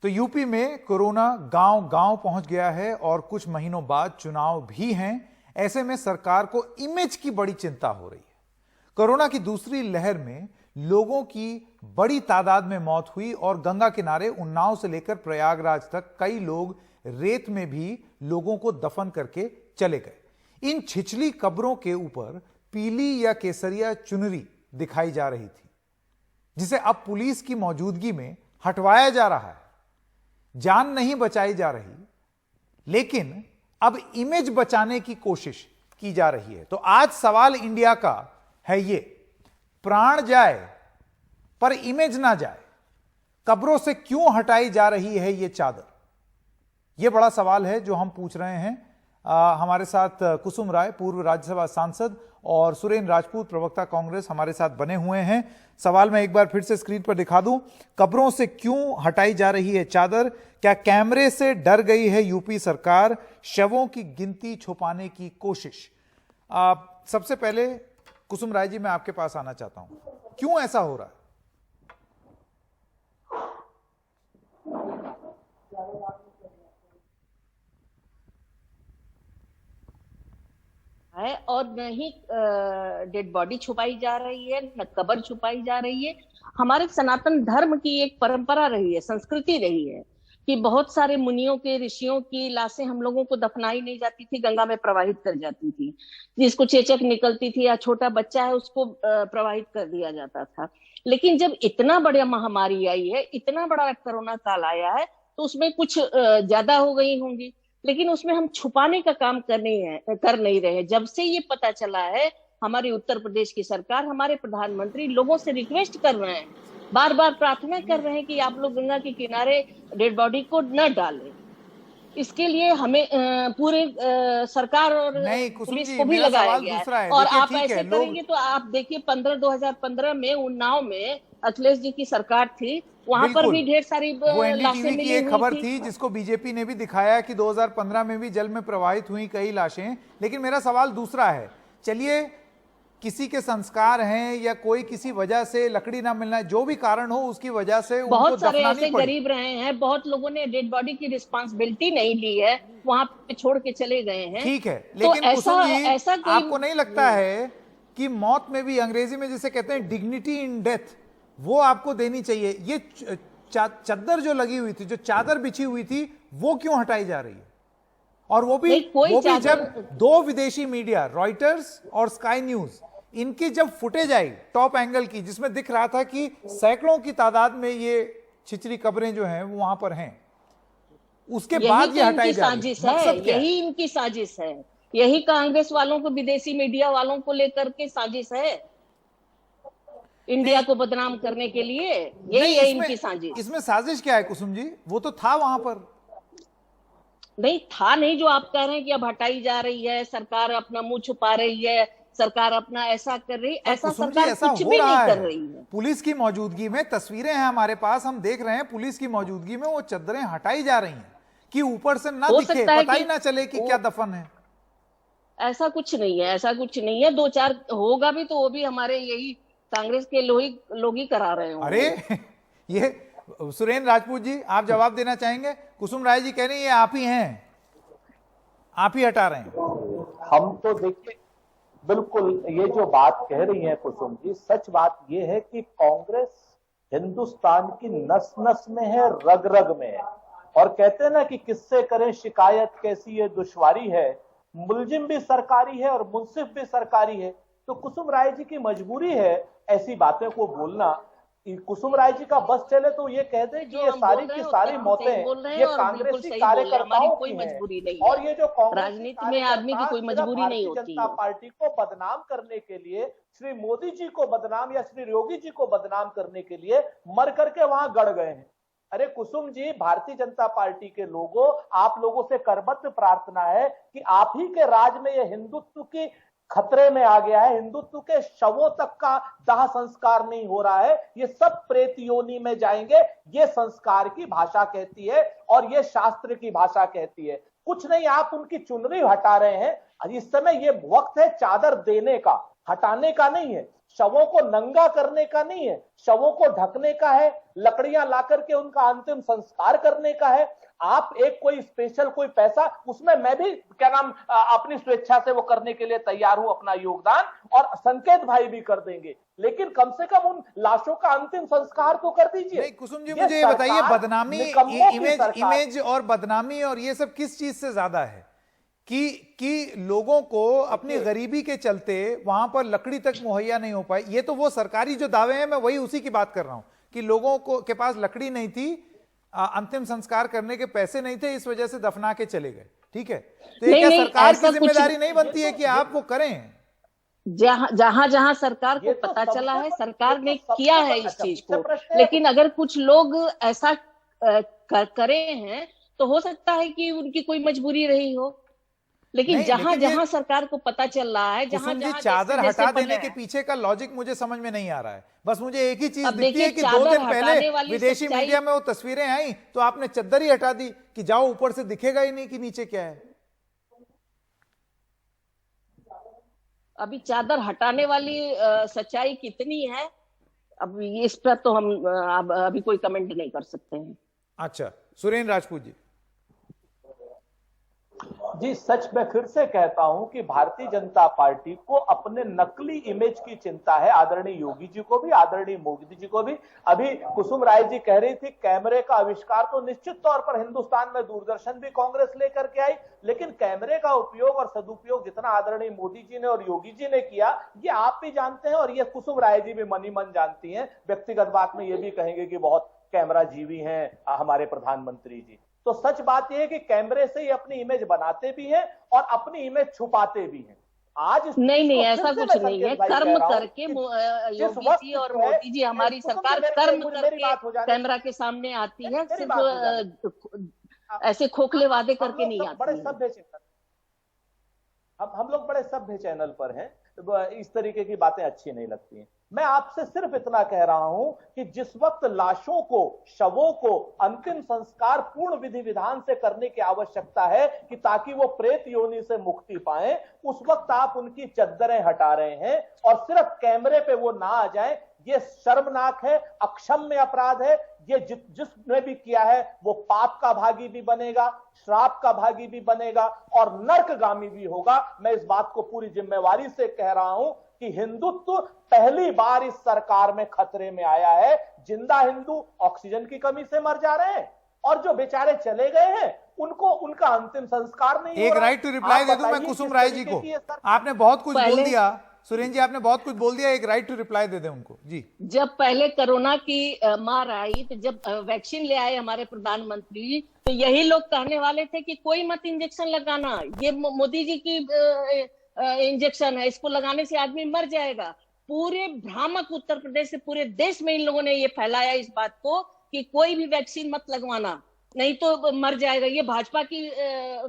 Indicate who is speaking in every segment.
Speaker 1: तो यूपी में कोरोना गांव गांव पहुंच गया है और कुछ महीनों बाद चुनाव भी हैं। ऐसे में सरकार को इमेज की बड़ी चिंता हो रही है। कोरोना की दूसरी लहर में लोगों की बड़ी तादाद में मौत हुई और गंगा किनारे उन्नाव से लेकर प्रयागराज तक कई लोग रेत में भी लोगों को दफन करके चले गए। इन छिछली कब्रों के ऊपर पीली या केसरिया चुनरी दिखाई जा रही थी, जिसे अब पुलिस की मौजूदगी में हटवाया जा रहा है। जान नहीं बचाई जा रही, लेकिन अब इमेज बचाने की कोशिश की जा रही है। तो आज सवाल इंडिया का है ये, प्राण जाए पर इमेज ना जाए, कब्रों से क्यों हटाई जा रही है ये चादर? यह बड़ा सवाल है जो हम पूछ रहे हैं। हमारे साथ कुसुम राय, पूर्व राज्यसभा सांसद, और सुरेंद्र राजपूत, प्रवक्ता कांग्रेस, हमारे साथ बने हुए हैं। सवाल मैं एक बार फिर से स्क्रीन पर दिखा दूं। कब्रों से क्यों हटाई जा रही है चादर? क्या कैमरे से डर गई है यूपी सरकार? शवों की गिनती छुपाने की कोशिश। सबसे पहले कुसुम राय जी, मैं आपके पास आना चाहता हूं। क्यों ऐसा हो रहा
Speaker 2: है? और न ही डेड बॉडी छुपाई जा रही है, न कब्र छुपाई जा रही है। हमारे सनातन धर्म की एक परंपरा रही है, संस्कृति रही है कि बहुत सारे मुनियों के, ऋषियों की लाशें हम लोगों को दफनाई नहीं जाती थी, गंगा में प्रवाहित कर जाती थी। जिसको चेचक निकलती थी या छोटा बच्चा है उसको प्रवाहित कर दिया जाता था। लेकिन जब इतना बड़ा महामारी आई है, इतना बड़ा कोरोना काल आया है, तो उसमें कुछ ज्यादा हो गई होंगी, लेकिन उसमें हम छुपाने का काम कर नहीं रहे। जब से ये पता चला है, हमारी उत्तर प्रदेश की सरकार, हमारे प्रधानमंत्री लोगों से रिक्वेस्ट कर रहे हैं, बार बार प्रार्थना कर रहे हैं कि आप लोग गंगा के किनारे डेड बॉडी को न डालें। इसके लिए हमें पूरे सरकार और पुलिस को भी लगाया गया है। और आप ऐसे करेंगे तो आप देखिए 2015 में उन्नाव में अखिलेश जी की सरकार थी, वहां पर भी ढेर सारी लाशें मिली
Speaker 1: की एक खबर थी जिसको बीजेपी ने भी दिखाया कि 2015 में भी जल में प्रवाहित हुई कई लाशें। लेकिन मेरा सवाल दूसरा है। चलिए, किसी के संस्कार हैं या कोई किसी वजह से लकड़ी ना मिलना, जो भी कारण हो उसकी वजह से
Speaker 2: बहुत सारे ऐसे गरीब रहे हैं, बहुत लोगों ने डेड बॉडी की रिस्पांसिबिलिटी नहीं ली है, वहां पे छोड़ के चले गए हैं।
Speaker 1: ठीक है, लेकिन
Speaker 2: तो ऐसा
Speaker 1: आपको नहीं लगता है कि मौत में भी, अंग्रेजी में जिसे कहते हैं डिग्निटी इन डेथ, वो आपको देनी चाहिए? ये चद्दर जो लगी हुई थी, जो चादर बिछी हुई थी, वो क्यों हटाई जा रही है? और वो भी जब दो विदेशी मीडिया, रॉयटर्स और स्काई न्यूज, इनकी जब फुटेज आई टॉप एंगल की, जिसमें दिख रहा था कि सैकड़ों की तादाद में ये छिछली कब्रें जो हैं वो वहां पर हैं, उसके बाद ये हटाई जा रही है।
Speaker 2: यही इनकी साजिश है, यही कांग्रेस वालों को, विदेशी मीडिया वालों को लेकर के साजिश है, इंडिया को बदनाम करने के लिए। यही है इनकी साजिश।
Speaker 1: इसमें साजिश क्या है कुसुम जी? वो तो था वहां पर।
Speaker 2: नहीं था, नहीं जो आप कह रहे हैं कि अब हटाई जा रही है, सरकार अपना मुंह छुपा रही है, सरकार अपना ऐसा कर रही है, ऐसा सरकार कुछ भी नहीं कर रही है।
Speaker 1: पुलिस की मौजूदगी में तस्वीरें हैं हमारे पास, हम देख रहे हैं पुलिस की मौजूदगी में वो चद्दरें हटाई जा रही हैं कि ऊपर से ना दिखे, पता ही ना चले कि क्या दफन है।
Speaker 2: ऐसा कुछ नहीं है, ऐसा कुछ नहीं है। 2-4 होगा भी तो वो भी हमारे यही कांग्रेस के लोग ही करा रहे हो।
Speaker 1: अरे ये सुरेंद्र राजपूत जी, आप जवाब देना चाहेंगे? कुसुम राय जी कह रही है ये आप ही हैं, आप ही हटा रहे हैं।
Speaker 3: हम तो देखिए, बिल्कुल ये जो बात कह रही है कुसुम जी, सच बात ये है कि कांग्रेस हिंदुस्तान की नस नस में है, रग रग में है। और कहते हैं ना कि किससे करें शिकायत, कैसी ये दुश्वारी है। मुलजिम भी सरकारी है और मुंसिफ भी सरकारी है, तो कुसुम राय जी की मजबूरी है ऐसी बातों को बोलना। कुसुम राय जी का बस चले तो ये कह दें कि ये सारी की सारी मौतें ये कांग्रेसी कार्यकर्ताओं की हैं। और ये जो
Speaker 2: राजनीति में आदमी की कोई मजबूरी नहीं होती।
Speaker 3: जनता पार्टी को बदनाम करने के लिए, श्री मोदी जी को बदनाम या श्री योगी जी को बदनाम करने के लिए मर करके वहां गड़ गए हैं। अरे कुसुम जी, भारतीय जनता पार्टी के लोगों, आप लोगों से करबद्ध प्रार्थना है कि आप ही के राज में ये हिंदुत्व की खतरे में आ गया है। हिंदुत्व के शवों तक का दाह संस्कार नहीं हो रहा है, ये सब प्रेत योनि में जाएंगे। ये संस्कार की भाषा कहती है और ये शास्त्र की भाषा कहती है। कुछ नहीं, आप उनकी चुनरी हटा रहे हैं। इस समय ये वक्त है चादर देने का, हटाने का नहीं है। शवों को नंगा करने का नहीं है, शवों को ढकने का है, लकड़ियां ला करके उनका अंतिम संस्कार करने का है। आप एक कोई स्पेशल कोई पैसा, उसमें मैं भी अपनी स्वेच्छा से वो करने के लिए तैयार हूं, अपना योगदान, और संकेत भाई भी कर देंगे, लेकिन कम से कम उन लाशों का अंतिम संस्कार तो कर दीजिए।
Speaker 1: नहीं कुसुम जी, मुझे ये बताइए, बदनामी, इमेज और बदनामी और ये सब किस चीज से ज्यादा है कि लोगों को अपनी गरीबी के चलते वहां पर लकड़ी तक मुहैया नहीं हो पाई? ये तो वो सरकारी जो दावे हैं, मैं वही उसी की बात कर रहा हूं कि लोगों को के पास लकड़ी नहीं थी, अंतिम संस्कार करने के पैसे नहीं थे, इस वजह से दफना के चले गए। ठीक है, तो ये क्या सरकार की जिम्मेदारी नहीं बनती है कि आप वो करें?
Speaker 2: जहां जहां सरकार को पता चला है, सरकार ने किया है इस चीज को, लेकिन अगर कुछ लोग ऐसा करे हैं तो हो सकता है कि उनकी कोई मजबूरी रही हो, लेकिन जहां जहां सरकार को पता चल रहा है, जहां जहां
Speaker 1: चादर हटा देने के पीछे का लॉजिक मुझे समझ में नहीं आ रहा है। बस मुझे एक ही चीज दिखती है कि 2 दिन पहले विदेशी मीडिया में वो तस्वीरें आई तो आपने चद्दर ही हटा दी कि जाओ, ऊपर से दिखेगा ही नहीं कि नीचे क्या है।
Speaker 2: अभी चादर हटाने वाली सच्चाई कितनी है, अब इस पर तो हम अभी कोई कमेंट नहीं कर सकते हैं।
Speaker 1: अच्छा, सुरेंद्र राजपूत
Speaker 3: जी, सच मैं फिर से कहता हूं कि भारतीय जनता पार्टी को अपने नकली इमेज की चिंता है, आदरणीय योगी जी को भी, आदरणीय मोदी जी को भी। अभी कुसुम राय जी कह रही थी कैमरे का आविष्कार तो निश्चित तौर पर हिंदुस्तान में दूरदर्शन भी कांग्रेस लेकर के आई, लेकिन कैमरे का उपयोग और सदुपयोग जितना आदरणीय मोदी जी ने और योगी जी ने किया, ये आप भी जानते हैं और ये कुसुम राय जी भी मनी मन जानती हैं। व्यक्तिगत बात में ये भी कहेंगे कि बहुत कैमरा जीवी हैं हमारे प्रधानमंत्री जी। तो सच बात यह है कि कैमरे से ही अपनी इमेज बनाते भी हैं और अपनी इमेज छुपाते भी हैं। आज
Speaker 2: नहीं ऐसा कुछ नहीं है, कर्म करके योगी जी और मोदी जी, हमारी सरकार कर्म करके कैमरा के सामने आती है, सिर्फ ऐसे खोखले वादे करके नहीं आती।
Speaker 3: बड़े सभ्य चैनल, हम लोग बड़े सभ्य चैनल पर हैं, इस तरीके की बातें अच्छी नहीं लगती हैं। मैं आपसे सिर्फ इतना कह रहा हूं कि जिस वक्त लाशों को, शवों को अंतिम संस्कार पूर्ण विधि विधान से करने की आवश्यकता है कि ताकि वो प्रेत योनि से मुक्ति पाएं, उस वक्त आप उनकी चद्दरें हटा रहे हैं और सिर्फ कैमरे पे वो ना आ जाए। ये शर्मनाक है, अक्षम्य अपराध है। ये जिसने भी किया है वो पाप का भागी भी बनेगा, श्राप का भागी भी बनेगा और नरकगामी भी होगा। मैं इस बात को पूरी जिम्मेवारी से कह रहा हूं कि हिंदुत्व पहली बार इस सरकार में खतरे में आया है। जिंदा हिंदू ऑक्सीजन की कमी से मर जा रहे हैं और जो बेचारे चले गए हैं उनको उनका अंतिम संस्कार नहीं हो रहा।
Speaker 1: एक राइट टू रिप्लाई दे दूं मैं कुसुम राय जी को। आपने बहुत कुछ बोल दिया सुरेंद्र जी, आपने बहुत कुछ बोल दिया, एक राइट टू रिप्लाई दे दे उनको जी।
Speaker 2: जब पहले कोरोना की मार आई तो जब वैक्सीन ले आए हमारे प्रधानमंत्री, तो यही लोग कहने वाले थे कि कोई मत इंजेक्शन लगाना, ये मोदी जी की इंजेक्शन है, इसको लगाने से आदमी मर जाएगा। पूरे भ्रामक उत्तर प्रदेश से पूरे देश में इन लोगों ने ये फैलाया इस बात को कि कोई भी वैक्सीन मत लगवाना, नहीं तो मर जाएगा। ये भाजपा की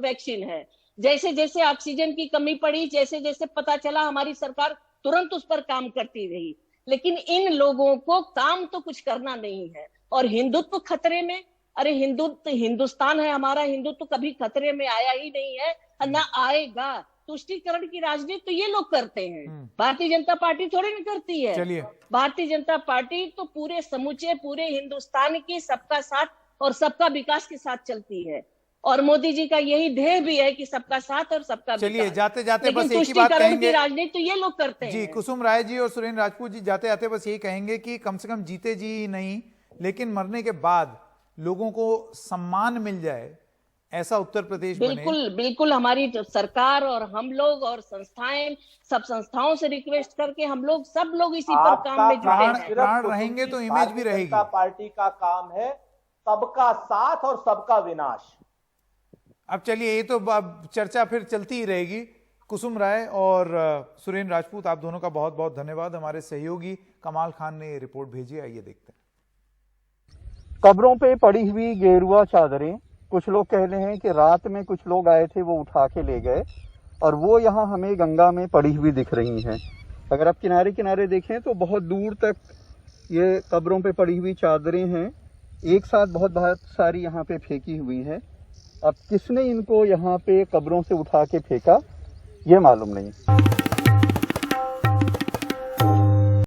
Speaker 2: वैक्सीन है। जैसे जैसे ऑक्सीजन की कमी पड़ी, जैसे जैसे पता चला, हमारी सरकार तुरंत उस पर काम करती रही। लेकिन इन लोगों को काम तो कुछ करना नहीं है। और हिंदुत्व खतरे में, अरे हिंदुत्व, हिंदुस्तान है हमारा, हिंदुत्व कभी खतरे में आया ही नहीं है, ना आएगा। तुष्टीकरण की राजनीति तो ये लोग करते हैं, भारतीय जनता पार्टी थोड़ी नहीं करती है।
Speaker 1: चलिए,
Speaker 2: भारतीय जनता पार्टी तो पूरे समूचे पूरे हिंदुस्तान की सबका साथ और सबका विकास के साथ चलती है। और मोदी जी का यही ध्येय भी है कि सबका साथ और सबका विकास।
Speaker 1: चलिए, जाते जाते बस एक ही बात कहेंगे,
Speaker 2: राजनीति तो ये लोग करते हैं
Speaker 1: जी। कुसुम राय जी और सुरेंद्र राजपूत जी जाते जाते बस यही कहेंगे कि कम से कम जीते जी नहीं, लेकिन मरने के बाद लोगों को सम्मान मिल जाए, ऐसा उत्तर प्रदेश
Speaker 2: बिल्कुल बिल्कुल हमारी सरकार और हम लोग और संस्थाएं, सब संस्थाओं से रिक्वेस्ट करके हम लोग सब लोग इसी पर काम में जुटे हैं।
Speaker 1: प्राण रहेंगे तो इमेज भी रहेगी।
Speaker 3: पार्टी का काम है सबका साथ और सबका विनाश।
Speaker 1: अब चलिए, ये तो अब चर्चा फिर चलती ही रहेगी। कुसुम राय और सुरेंद्र राजपूत, आप दोनों का बहुत बहुत धन्यवाद। हमारे सहयोगी कमाल खान ने रिपोर्ट भेजी, आइए देखते हैं।
Speaker 4: कब्रों पे पड़ी हुई गेरुआ चादरें, कुछ लोग कह रहे हैं कि रात में कुछ लोग आए थे वो उठा के ले गए और वो यहाँ हमें गंगा में पड़ी हुई दिख रही हैं। अगर आप किनारे किनारे देखें तो बहुत दूर तक ये कब्रों पे पड़ी हुई चादरें हैं, एक साथ बहुत सारी यहाँ पे फेंकी हुई हैं। अब किसने इनको यहाँ पे कब्रों से उठा के फेंका ये मालूम नहीं।